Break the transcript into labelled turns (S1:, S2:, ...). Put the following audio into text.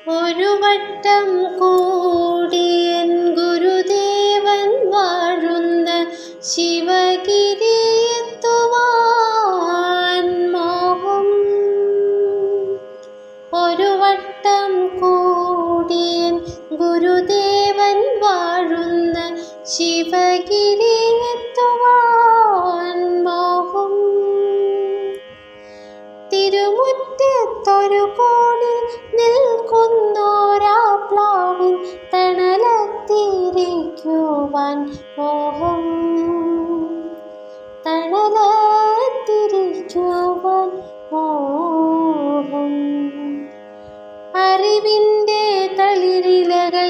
S1: ഒരു വട്ടം കൂടിയൻ ഗുരുദേവൻ വാഴുന്ന ശിവഗിരിയെത്തുവാൻ മോഹം. ഒരു വട്ടം കൂടിയൻ ഗുരുദേവൻ വാഴുന്ന ശിവഗിരിയെത്തുവാൻ മോഹം. തിരുമുറ്റത്തൊരു കോണിൽ നിൽക്കുന്നോരാ പ്ലാവിൻ തണലത്തിരിക്കുവാൻ മോഹം. തണലത്തിരിക്കുവാൻ മോഹം. അറിവിൻ്റെ തളിരിലകൾ